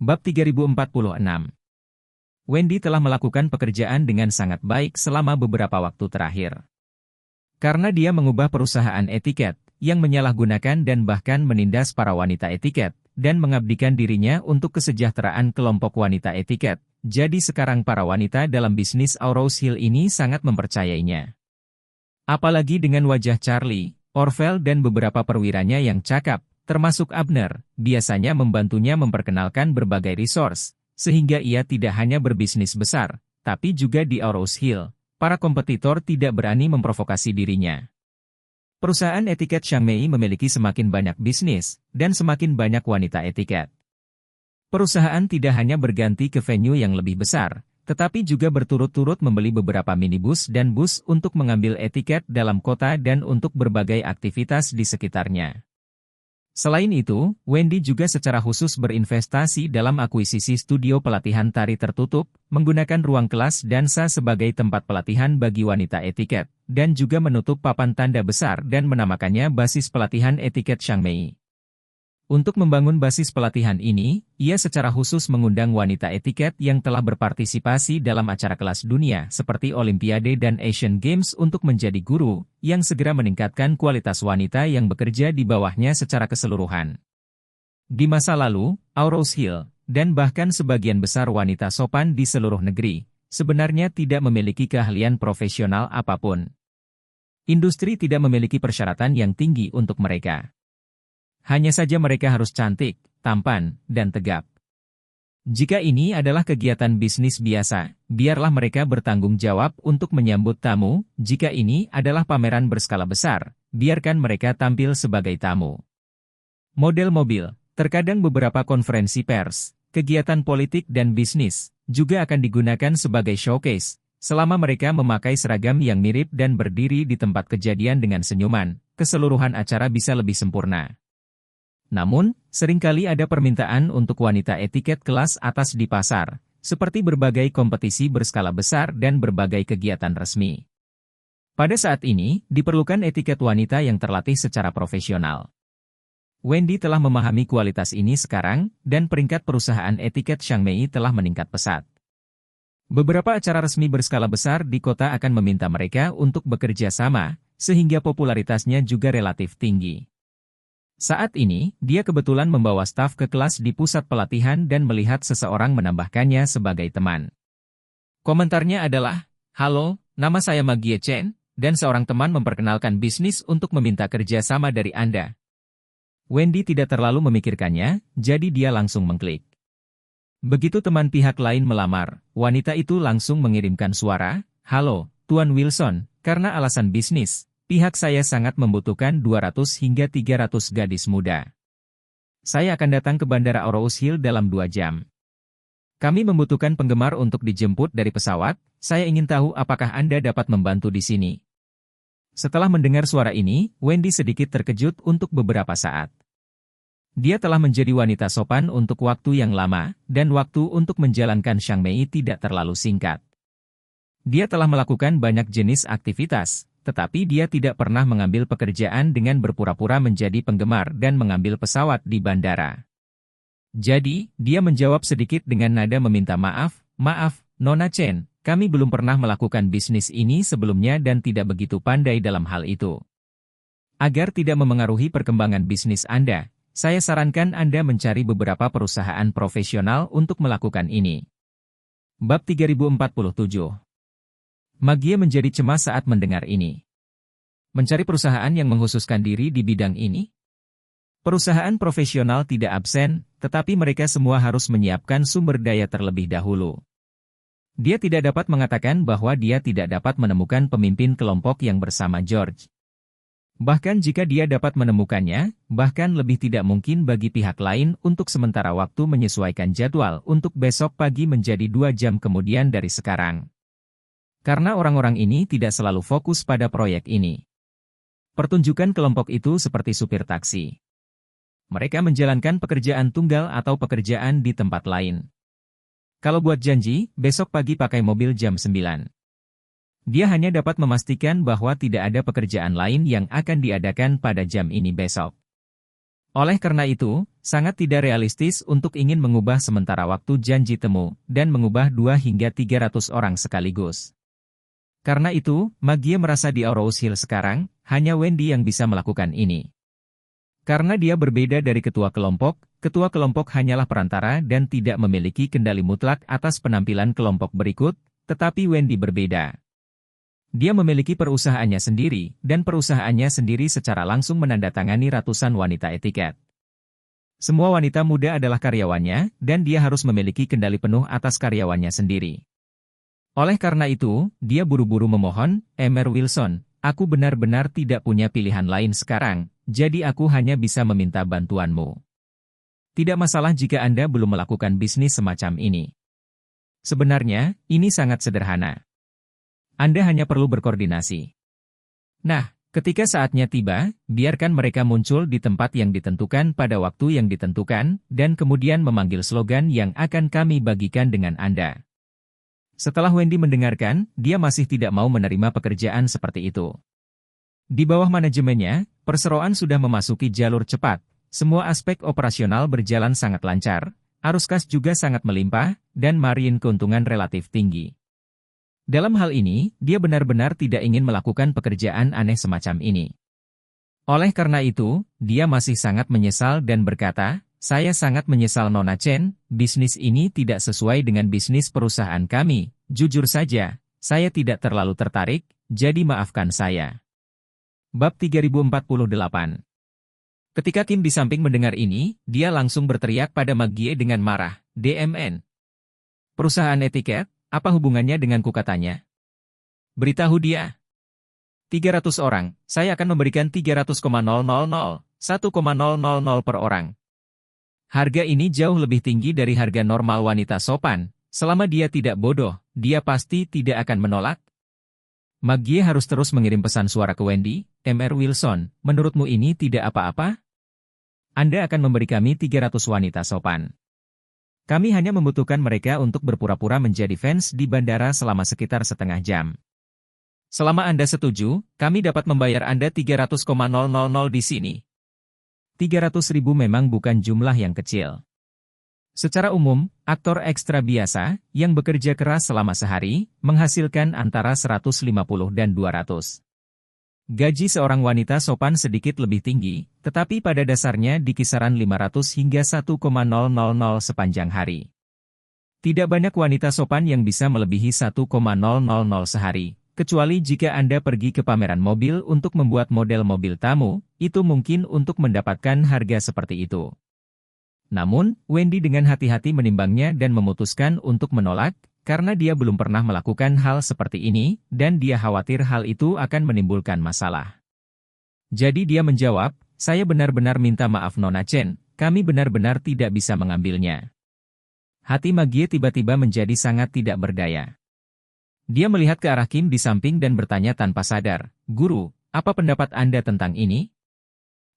Bab 3046. Wendy telah melakukan pekerjaan dengan sangat baik selama beberapa waktu terakhir. Karena dia mengubah perusahaan etiket, yang menyalahgunakan dan bahkan menindas para wanita etiket, dan mengabdikan dirinya untuk kesejahteraan kelompok wanita etiket. Jadi sekarang para wanita dalam bisnis Aurous Hill ini sangat mempercayainya. Apalagi dengan wajah Charlie, Orville dan beberapa perwiranya yang cakap, termasuk Abner, biasanya membantunya memperkenalkan berbagai resource, sehingga ia tidak hanya berbisnis besar, tapi juga di Aurous Hill, para kompetitor tidak berani memprovokasi dirinya. Perusahaan etiket Xiangmei memiliki semakin banyak bisnis, dan semakin banyak wanita etiket. Perusahaan tidak hanya berganti ke venue yang lebih besar, tetapi juga berturut-turut membeli beberapa minibus dan bus untuk mengambil etiket dalam kota dan untuk berbagai aktivitas di sekitarnya. Selain itu, Wendy juga secara khusus berinvestasi dalam akuisisi studio pelatihan tari tertutup, menggunakan ruang kelas dansa sebagai tempat pelatihan bagi wanita etiket, dan juga menutup papan tanda besar dan menamakannya Basis Pelatihan Etiket Xiangmei. Untuk membangun basis pelatihan ini, ia secara khusus mengundang wanita etiket yang telah berpartisipasi dalam acara kelas dunia seperti Olimpiade dan Asian Games untuk menjadi guru, yang segera meningkatkan kualitas wanita yang bekerja di bawahnya secara keseluruhan. Di masa lalu, Aurous Hill, dan bahkan sebagian besar wanita sopan di seluruh negeri, sebenarnya tidak memiliki keahlian profesional apapun. Industri tidak memiliki persyaratan yang tinggi untuk mereka. Hanya saja mereka harus cantik, tampan, dan tegap. Jika ini adalah kegiatan bisnis biasa, biarlah mereka bertanggung jawab untuk menyambut tamu. Jika ini adalah pameran berskala besar, biarkan mereka tampil sebagai tamu. Model mobil, terkadang beberapa konferensi pers, kegiatan politik dan bisnis, juga akan digunakan sebagai showcase, selama mereka memakai seragam yang mirip dan berdiri di tempat kejadian dengan senyuman, keseluruhan acara bisa lebih sempurna. Namun, seringkali ada permintaan untuk wanita etiket kelas atas di pasar, seperti berbagai kompetisi berskala besar dan berbagai kegiatan resmi. Pada saat ini, diperlukan etiket wanita yang terlatih secara profesional. Wendy telah memahami kualitas ini sekarang, dan peringkat perusahaan etiket Xiangmei telah meningkat pesat. Beberapa acara resmi berskala besar di kota akan meminta mereka untuk bekerja sama, sehingga popularitasnya juga relatif tinggi. Saat ini, dia kebetulan membawa staf ke kelas di pusat pelatihan dan melihat seseorang menambahkannya sebagai teman. Komentarnya adalah, "Halo, nama saya Magie Chen, dan seorang teman memperkenalkan bisnis untuk meminta kerja sama dari Anda." Wendy tidak terlalu memikirkannya, jadi dia langsung mengklik. Begitu teman pihak lain melamar, wanita itu langsung mengirimkan suara, "Halo, Tuan Wilson, karena alasan bisnis. Pihak saya sangat membutuhkan 200 hingga 300 gadis muda. Saya akan datang ke Bandara Aurous Hill dalam 2 jam. Kami membutuhkan penggemar untuk dijemput dari pesawat, saya ingin tahu apakah Anda dapat membantu di sini." Setelah mendengar suara ini, Wendy sedikit terkejut untuk beberapa saat. Dia telah menjadi wanita sopan untuk waktu yang lama, dan waktu untuk menjalankan Xiangmei tidak terlalu singkat. Dia telah melakukan banyak jenis aktivitas, tetapi dia tidak pernah mengambil pekerjaan dengan berpura-pura menjadi penggemar dan mengambil pesawat di bandara. Jadi, dia menjawab sedikit dengan nada meminta maaf, "Maaf, Nona Chen, kami belum pernah melakukan bisnis ini sebelumnya dan tidak begitu pandai dalam hal itu. Agar tidak memengaruhi perkembangan bisnis Anda, saya sarankan Anda mencari beberapa perusahaan profesional untuk melakukan ini." Bab 3047. Magie menjadi cemas saat mendengar ini. Mencari perusahaan yang mengkhususkan diri di bidang ini? Perusahaan profesional tidak absen, tetapi mereka semua harus menyiapkan sumber daya terlebih dahulu. Dia tidak dapat mengatakan bahwa dia tidak dapat menemukan pemimpin kelompok yang bersama George. Bahkan jika dia dapat menemukannya, bahkan lebih tidak mungkin bagi pihak lain untuk sementara waktu menyesuaikan jadwal untuk besok pagi menjadi 2 jam kemudian dari sekarang. Karena orang-orang ini tidak selalu fokus pada proyek ini. Pertunjukan kelompok itu seperti supir taksi. Mereka menjalankan pekerjaan tunggal atau pekerjaan di tempat lain. Kalau buat janji, besok pagi pakai mobil jam 9. Dia hanya dapat memastikan bahwa tidak ada pekerjaan lain yang akan diadakan pada jam ini besok. Oleh karena itu, sangat tidak realistis untuk ingin mengubah sementara waktu janji temu, dan mengubah 2 hingga 300 orang sekaligus. Karena itu, Maggie merasa di Rose Hill sekarang, hanya Wendy yang bisa melakukan ini. Karena dia berbeda dari ketua kelompok hanyalah perantara dan tidak memiliki kendali mutlak atas penampilan kelompok berikut, tetapi Wendy berbeda. Dia memiliki perusahaannya sendiri, dan perusahaannya sendiri secara langsung menandatangani ratusan wanita etiket. Semua wanita muda adalah karyawannya, dan dia harus memiliki kendali penuh atas karyawannya sendiri. Oleh karena itu, dia buru-buru memohon, Emer Wilson, aku benar-benar tidak punya pilihan lain sekarang, jadi aku hanya bisa meminta bantuanmu. Tidak masalah jika Anda belum melakukan bisnis semacam ini. Sebenarnya, ini sangat sederhana. Anda hanya perlu berkoordinasi. Nah, ketika saatnya tiba, biarkan mereka muncul di tempat yang ditentukan pada waktu yang ditentukan, dan kemudian memanggil slogan yang akan kami bagikan dengan Anda. Setelah Wendy mendengarkan, dia masih tidak mau menerima pekerjaan seperti itu. Di bawah manajemennya, perseroan sudah memasuki jalur cepat, semua aspek operasional berjalan sangat lancar, arus kas juga sangat melimpah, dan margin keuntungan relatif tinggi. Dalam hal ini, dia benar-benar tidak ingin melakukan pekerjaan aneh semacam ini. Oleh karena itu, dia masih sangat menyesal dan berkata, saya sangat menyesal Nona Chen, bisnis ini tidak sesuai dengan bisnis perusahaan kami, jujur saja, saya tidak terlalu tertarik, jadi maafkan saya. Bab 3048. Ketika Kim di samping mendengar ini, dia langsung berteriak pada Maggie dengan marah, DMN. Perusahaan etiket, apa hubungannya denganku katanya? Beritahu dia. 300 orang, saya akan memberikan 300,000, 1,000 per orang. Harga ini jauh lebih tinggi dari harga normal wanita sopan. Selama dia tidak bodoh, dia pasti tidak akan menolak. Maggie harus terus mengirim pesan suara ke Wendy, Mr. Wilson, menurutmu ini tidak apa-apa? Anda akan memberi kami 300 wanita sopan. Kami hanya membutuhkan mereka untuk berpura-pura menjadi fans di bandara selama sekitar setengah jam. Selama Anda setuju, kami dapat membayar Anda 300,000 di sini. 300.000 memang bukan jumlah yang kecil. Secara umum, aktor ekstra biasa, yang bekerja keras selama sehari, menghasilkan antara 150 dan 200. Gaji seorang wanita sopan sedikit lebih tinggi, tetapi pada dasarnya di kisaran 500 hingga 1,000 sepanjang hari. Tidak banyak wanita sopan yang bisa melebihi 1,000 sehari. Kecuali jika Anda pergi ke pameran mobil untuk membuat model mobil tamu, itu mungkin untuk mendapatkan harga seperti itu. Namun, Wendy dengan hati-hati menimbangnya dan memutuskan untuk menolak, karena dia belum pernah melakukan hal seperti ini, dan dia khawatir hal itu akan menimbulkan masalah. Jadi dia menjawab, saya benar-benar minta maaf Nona Chen, kami benar-benar tidak bisa mengambilnya. Hati Maggie tiba-tiba menjadi sangat tidak berdaya. Dia melihat ke arah Kim di samping dan bertanya tanpa sadar, Guru, apa pendapat Anda tentang ini?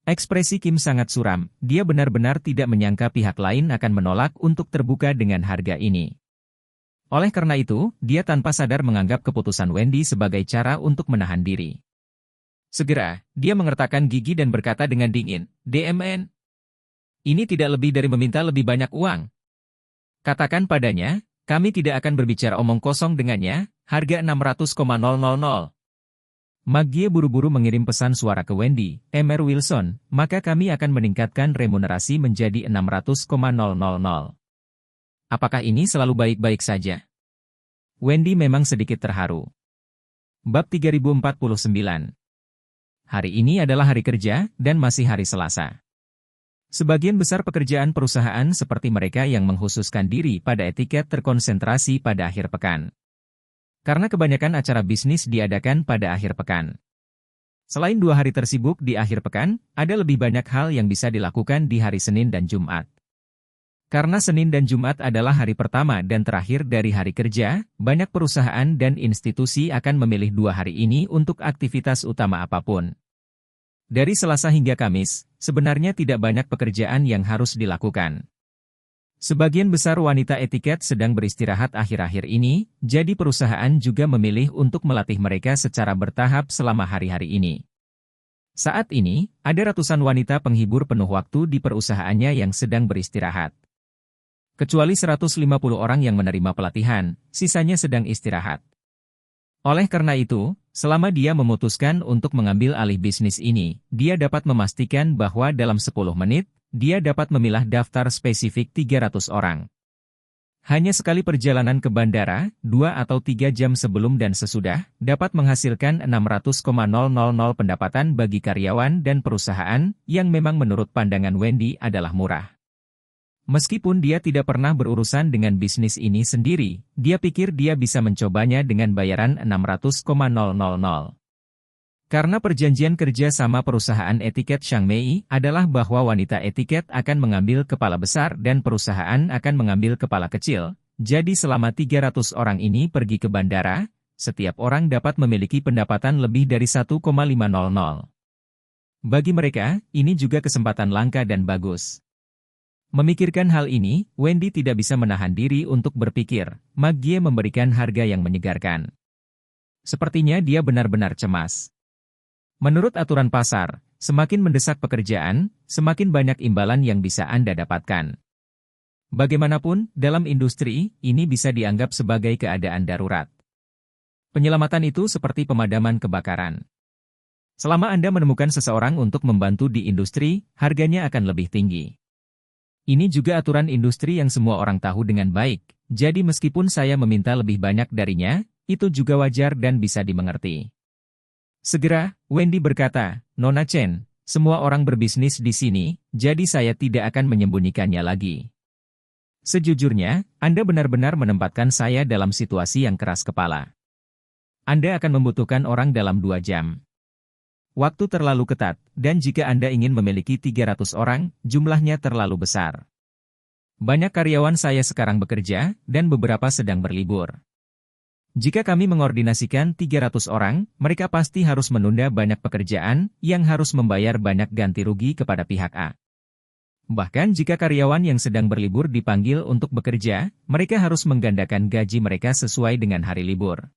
Ekspresi Kim sangat suram, dia benar-benar tidak menyangka pihak lain akan menolak untuk terbuka dengan harga ini. Oleh karena itu, dia tanpa sadar menganggap keputusan Wendy sebagai cara untuk menahan diri. Segera, dia mengertakkan gigi dan berkata dengan dingin, DMN. Ini tidak lebih dari meminta lebih banyak uang. Katakan padanya, kami tidak akan berbicara omong kosong dengannya, harga 600,000. Maggie buru-buru mengirim pesan suara ke Wendy, Mr. Wilson, maka kami akan meningkatkan remunerasi menjadi 600,000. Apakah ini selalu baik-baik saja? Wendy memang sedikit terharu. Bab 3049. Hari ini adalah hari kerja, dan masih hari Selasa. Sebagian besar pekerjaan perusahaan seperti mereka yang mengkhususkan diri pada etiket terkonsentrasi pada akhir pekan. Karena kebanyakan acara bisnis diadakan pada akhir pekan. Selain 2 hari tersibuk di akhir pekan, ada lebih banyak hal yang bisa dilakukan di hari Senin dan Jumat. Karena Senin dan Jumat adalah hari pertama dan terakhir dari hari kerja, banyak perusahaan dan institusi akan memilih 2 hari ini untuk aktivitas utama apapun. Dari Selasa hingga Kamis, sebenarnya tidak banyak pekerjaan yang harus dilakukan. Sebagian besar wanita etiket sedang beristirahat akhir-akhir ini, jadi perusahaan juga memilih untuk melatih mereka secara bertahap selama hari-hari ini. Saat ini, ada ratusan wanita penghibur penuh waktu di perusahaannya yang sedang beristirahat. Kecuali 150 orang yang menerima pelatihan, sisanya sedang istirahat. Oleh karena itu, selama dia memutuskan untuk mengambil alih bisnis ini, dia dapat memastikan bahwa dalam 10 menit, dia dapat memilah daftar spesifik 300 orang. Hanya sekali perjalanan ke bandara, 2 atau 3 jam sebelum dan sesudah, dapat menghasilkan 600,000 pendapatan bagi karyawan dan perusahaan, yang memang menurut pandangan Wendy adalah murah. Meskipun dia tidak pernah berurusan dengan bisnis ini sendiri, dia pikir dia bisa mencobanya dengan bayaran 600,000. Karena perjanjian kerja sama perusahaan etiket Xiangmei adalah bahwa wanita etiket akan mengambil kepala besar dan perusahaan akan mengambil kepala kecil, jadi selama 300 orang ini pergi ke bandara, setiap orang dapat memiliki pendapatan lebih dari 1,500. Bagi mereka, ini juga kesempatan langka dan bagus. Memikirkan hal ini, Wendy tidak bisa menahan diri untuk berpikir, Maggie memberikan harga yang menyegarkan. Sepertinya dia benar-benar cemas. Menurut aturan pasar, semakin mendesak pekerjaan, semakin banyak imbalan yang bisa Anda dapatkan. Bagaimanapun, dalam industri, ini bisa dianggap sebagai keadaan darurat. Penyelamatan itu seperti pemadaman kebakaran. Selama Anda menemukan seseorang untuk membantu di industri, harganya akan lebih tinggi. Ini juga aturan industri yang semua orang tahu dengan baik, jadi meskipun saya meminta lebih banyak darinya, itu juga wajar dan bisa dimengerti. Segera, Wendy berkata, Nona Chen, semua orang berbisnis di sini, jadi saya tidak akan menyembunyikannya lagi. Sejujurnya, Anda benar-benar menempatkan saya dalam situasi yang keras kepala. Anda akan membutuhkan orang dalam 2 jam. Waktu terlalu ketat, dan jika Anda ingin memiliki 300 orang, jumlahnya terlalu besar. Banyak karyawan saya sekarang bekerja, dan beberapa sedang berlibur. Jika kami mengordinasikan 300 orang, mereka pasti harus menunda banyak pekerjaan, yang harus membayar banyak ganti rugi kepada pihak A. Bahkan jika karyawan yang sedang berlibur dipanggil untuk bekerja, mereka harus menggandakan gaji mereka sesuai dengan hari libur.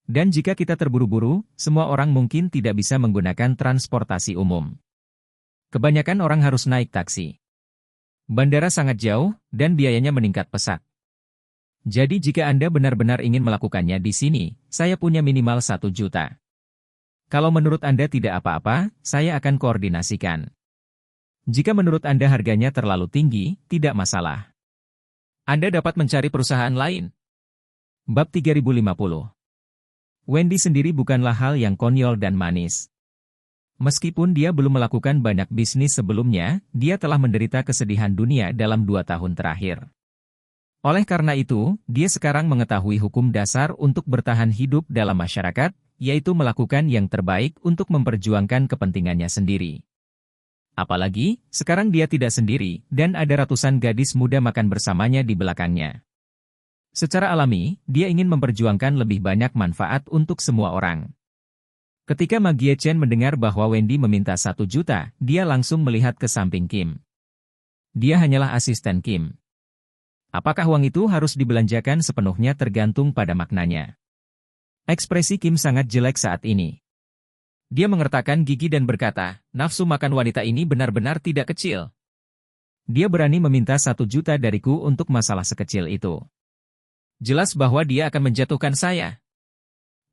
Dan jika kita terburu-buru, semua orang mungkin tidak bisa menggunakan transportasi umum. Kebanyakan orang harus naik taksi. Bandara sangat jauh, dan biayanya meningkat pesat. Jadi jika Anda benar-benar ingin melakukannya di sini, saya punya minimal 1 juta. Kalau menurut Anda tidak apa-apa, saya akan koordinasikan. Jika menurut Anda harganya terlalu tinggi, tidak masalah. Anda dapat mencari perusahaan lain. Bab 3050. Wendy sendiri bukanlah hal yang konyol dan manis. Meskipun dia belum melakukan banyak bisnis sebelumnya, dia telah menderita kesedihan dunia dalam 2 tahun terakhir. Oleh karena itu, dia sekarang mengetahui hukum dasar untuk bertahan hidup dalam masyarakat, yaitu melakukan yang terbaik untuk memperjuangkan kepentingannya sendiri. Apalagi, sekarang dia tidak sendiri, dan ada ratusan gadis muda makan bersamanya di belakangnya. Secara alami, dia ingin memperjuangkan lebih banyak manfaat untuk semua orang. Ketika Maggie Chen mendengar bahwa Wendy meminta 1 juta, dia langsung melihat ke samping Kim. Dia hanyalah asisten Kim. Apakah uang itu harus dibelanjakan sepenuhnya tergantung pada maknanya. Ekspresi Kim sangat jelek saat ini. Dia mengertakkan gigi dan berkata, nafsu makan wanita ini benar-benar tidak kecil. Dia berani meminta 1 juta dariku untuk masalah sekecil itu. Jelas bahwa dia akan menjatuhkan saya.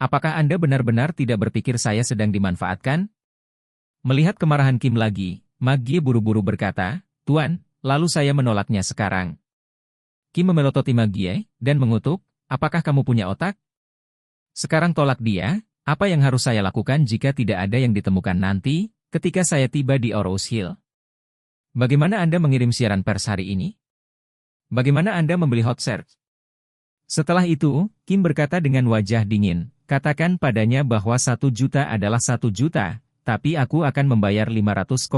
Apakah Anda benar-benar tidak berpikir saya sedang dimanfaatkan? Melihat kemarahan Kim lagi, Maggie buru-buru berkata, Tuan, lalu saya menolaknya sekarang. Kim memelototi Maggie, dan mengutuk, apakah kamu punya otak? Sekarang tolak dia, apa yang harus saya lakukan jika tidak ada yang ditemukan nanti, ketika saya tiba di Orrose Hill? Bagaimana Anda mengirim siaran pers hari ini? Bagaimana Anda membeli hot search? Setelah itu, Kim berkata dengan wajah dingin, katakan padanya bahwa 1 juta adalah 1 juta, tapi aku akan membayar 500,000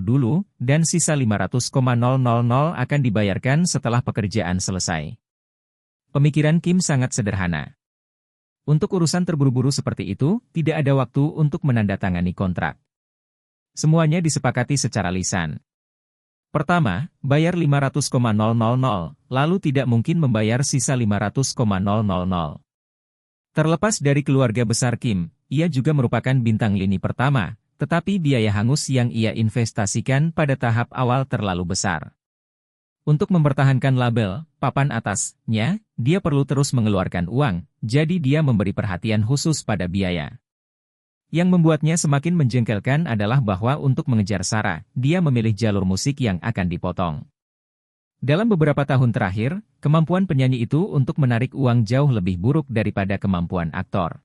dulu, dan sisa 500,000 akan dibayarkan setelah pekerjaan selesai. Pemikiran Kim sangat sederhana. Untuk urusan terburu-buru seperti itu, tidak ada waktu untuk menandatangani kontrak. Semuanya disepakati secara lisan. Pertama, bayar 500,000, lalu tidak mungkin membayar sisa 500,000. Terlepas dari keluarga besar Kim, ia juga merupakan bintang lini pertama, tetapi biaya hangus yang ia investasikan pada tahap awal terlalu besar. Untuk mempertahankan label papan atasnya, dia perlu terus mengeluarkan uang, jadi dia memberi perhatian khusus pada biaya. Yang membuatnya semakin menjengkelkan adalah bahwa untuk mengejar Sarah, dia memilih jalur musik yang akan dipotong. Dalam beberapa tahun terakhir, kemampuan penyanyi itu untuk menarik uang jauh lebih buruk daripada kemampuan aktor.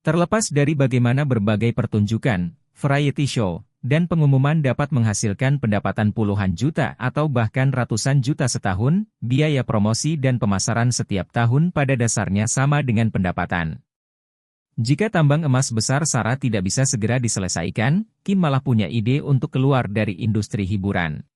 Terlepas dari bagaimana berbagai pertunjukan, variety show, dan pengumuman dapat menghasilkan pendapatan puluhan juta atau bahkan ratusan juta setahun, biaya promosi dan pemasaran setiap tahun pada dasarnya sama dengan pendapatan. Jika tambang emas besar Sarah tidak bisa segera diselesaikan, Kim malah punya ide untuk keluar dari industri hiburan.